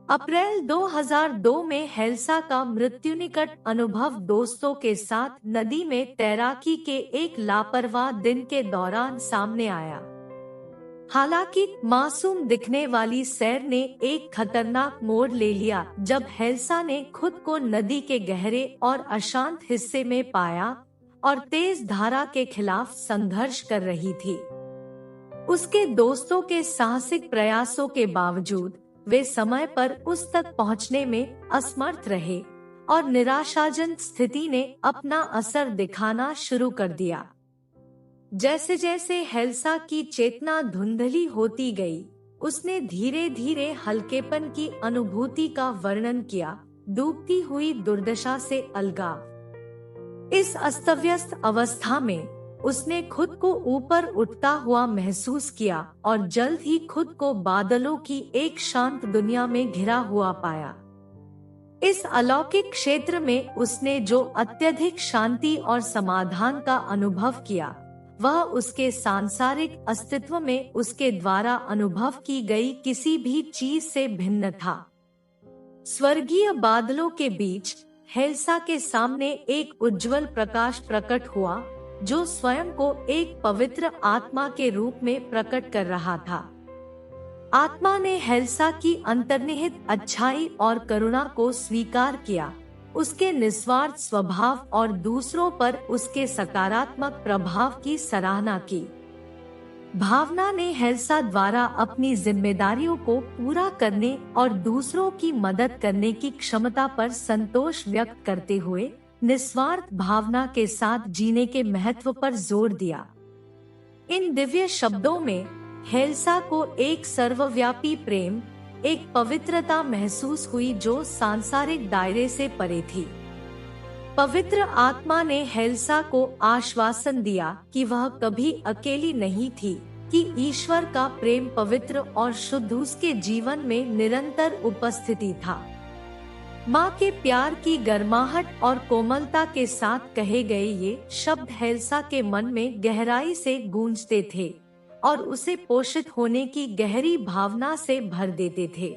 अप्रैल 2002 में हेल्सा का मृत्यु निकट अनुभव दोस्तों के साथ नदी में तैराकी के एक लापरवाह दिन के दौरान सामने आया। हालांकि मासूम दिखने वाली सैर ने एक खतरनाक मोड़ ले लिया जब हेल्सा ने खुद को नदी के गहरे और अशांत हिस्से में पाया और तेज धारा के खिलाफ संघर्ष कर रही थी। उसके दोस्तों के साहसिक प्रयासों के बावजूद वे समय पर उस तक पहुंचने में असमर्थ रहे और निराशाजनक स्थिति ने अपना असर दिखाना शुरू कर दिया। जैसे जैसे हेल्सा की चेतना धुंधली होती गई, उसने धीरे धीरे हल्केपन की अनुभूति का वर्णन किया, डूबती हुई दुर्दशा से अलगाव। इस अस्तव्यस्त अवस्था में उसने खुद को ऊपर उठता हुआ महसूस किया और जल्द ही खुद को बादलों की एक शांत दुनिया में घिरा हुआ पाया। इस अलौकिक क्षेत्र में उसने जो अत्यधिक शांति और समाधान का अनुभव किया, वह उसके सांसारिक अस्तित्व में उसके द्वारा अनुभव की गई किसी भी चीज से भिन्न था। स्वर्गीय बादलों के बीच हेल्सा के सामने एक उज्जवल प्रकाश प्रकट हुआ, जो स्वयं को एक पवित्र आत्मा के रूप में प्रकट कर रहा था। आत्मा ने हेल्सा की अंतर्निहित अच्छाई और करुणा को स्वीकार किया, उसके निस्वार्थ स्वभाव और दूसरों पर उसके सकारात्मक प्रभाव की सराहना की। भावना ने हेल्सा द्वारा अपनी जिम्मेदारियों को पूरा करने और दूसरों की मदद करने की क्षमता पर संतोष व्यक्त करते हुए निस्वार्थ भावना के साथ जीने के महत्व पर जोर दिया। इन दिव्य शब्दों में हेल्सा को एक सर्वव्यापी प्रेम, एक पवित्रता महसूस हुई जो सांसारिक दायरे से परे थी। पवित्र आत्मा ने हेल्सा को आश्वासन दिया कि वह कभी अकेली नहीं थी, कि ईश्वर का प्रेम पवित्र और शुद्ध उसके जीवन में निरंतर उपस्थिति था। माँ के प्यार की गर्माहट और कोमलता के साथ कहे गए ये शब्द हेल्सा के मन में गहराई से गूंजते थे और उसे पोषित होने की गहरी भावना से भर देते थे।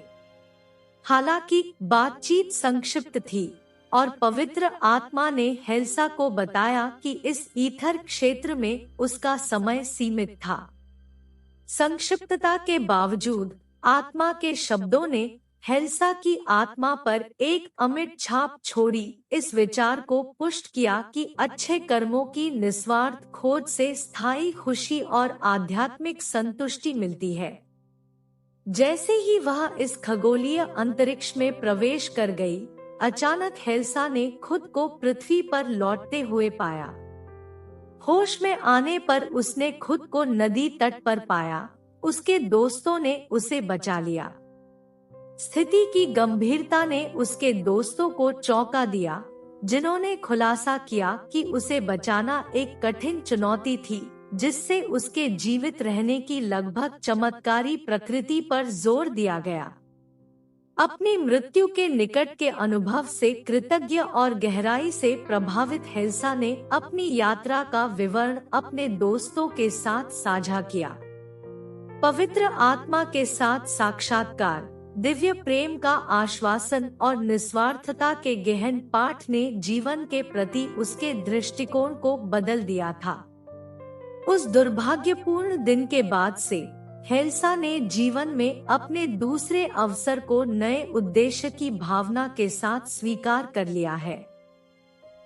हालांकि बातचीत संक्षिप्त थी और पवित्र आत्मा ने हेल्सा को बताया कि इस ईथर क्षेत्र में उसका समय सीमित था। संक्षिप्तता के बावजूद आत्मा के शब्दों ने हेल्सा की आत्मा पर एक अमिट छाप छोड़ी, इस विचार को पुष्ट किया कि अच्छे कर्मों की निस्वार्थ खोज से स्थायी खुशी और आध्यात्मिक संतुष्टि मिलती है। जैसे ही वह इस खगोलीय अंतरिक्ष में प्रवेश कर गई, अचानक हेल्सा ने खुद को पृथ्वी पर लौटते हुए पाया। होश में आने पर उसने खुद को नदी तट पर पाया। उसके दोस्तों ने उसे बचा लिया। स्थिति की गंभीरता ने उसके दोस्तों को चौंका दिया, जिन्होंने खुलासा किया कि उसे बचाना एक कठिन चुनौती थी, जिससे उसके जीवित रहने की लगभग चमत्कारी प्रकृति पर जोर दिया गया। अपनी मृत्यु के निकट के अनुभव से कृतज्ञ और गहराई से प्रभावित हेल्सा ने अपनी यात्रा का विवरण अपने दोस्तों के साथ साझा किया। पवित्र आत्मा के साथ साक्षात्कार, दिव्य प्रेम का आश्वासन और निस्वार्थता के गहन पाठ ने जीवन के प्रति उसके दृष्टिकोण को बदल दिया था। उस दुर्भाग्यपूर्ण दिन के बाद से हेल्सा ने जीवन में अपने दूसरे अवसर को नए उद्देश्य की भावना के साथ स्वीकार कर लिया है।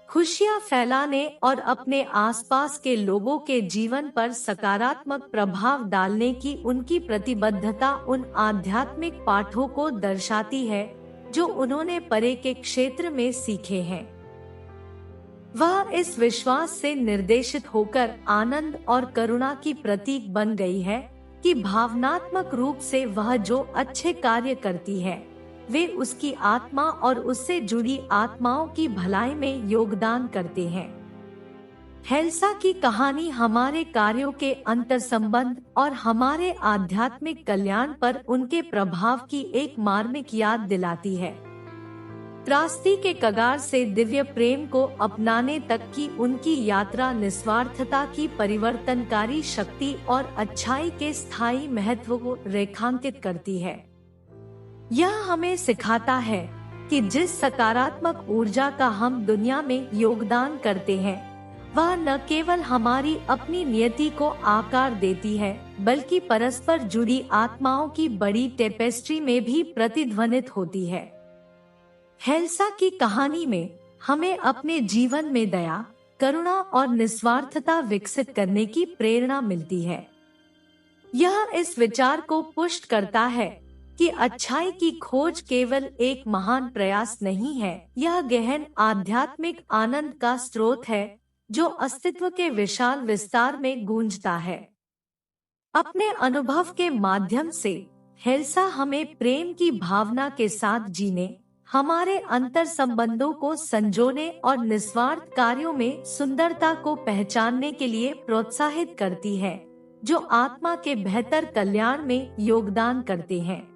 खुशियां फैलाने और अपने आसपास के लोगों के जीवन पर सकारात्मक प्रभाव डालने की उनकी प्रतिबद्धता उन आध्यात्मिक पाठों को दर्शाती है जो उन्होंने परे के क्षेत्र में सीखे हैं। वह इस विश्वास से निर्देशित होकर आनंद और करुणा की प्रतीक बन गई है कि भावनात्मक रूप से वह जो अच्छे कार्य करती है, वे उसकी आत्मा और उससे जुड़ी आत्माओं की भलाई में योगदान करते हैं। हेल्सा की कहानी हमारे कार्यों के अंतर्संबंध और हमारे आध्यात्मिक कल्याण पर उनके प्रभाव की एक मार्मिक याद दिलाती है। त्रासदी के कगार से दिव्य प्रेम को अपनाने तक की उनकी यात्रा निस्वार्थता की परिवर्तनकारी शक्ति और अच्छाई के स्थायी महत्व को रेखांकित करती है। यह हमें सिखाता है कि जिस सकारात्मक ऊर्जा का हम दुनिया में योगदान करते हैं, वह न केवल हमारी अपनी नियति को आकार देती है, बल्कि परस्पर जुड़ी आत्माओं की बड़ी टेपेस्ट्री में भी प्रतिध्वनित होती है। हेल्सा की कहानी में हमें अपने जीवन में दया, करुणा और निस्वार्थता विकसित करने की प्रेरणा मिलती है। यह इस विचार को पुष्ट करता है कि अच्छाई की खोज केवल एक महान प्रयास नहीं है, यह गहन आध्यात्मिक आनंद का स्रोत है जो अस्तित्व के विशाल विस्तार में गूंजता है। अपने अनुभव के माध्यम से हेल्सा हमें प्रेम की भावना के साथ जीने, हमारे अंतर संबंधों को संजोने और निस्वार्थ कार्यों में सुंदरता को पहचानने के लिए प्रोत्साहित करती है, जो आत्मा के बेहतर कल्याण में योगदान करते हैं।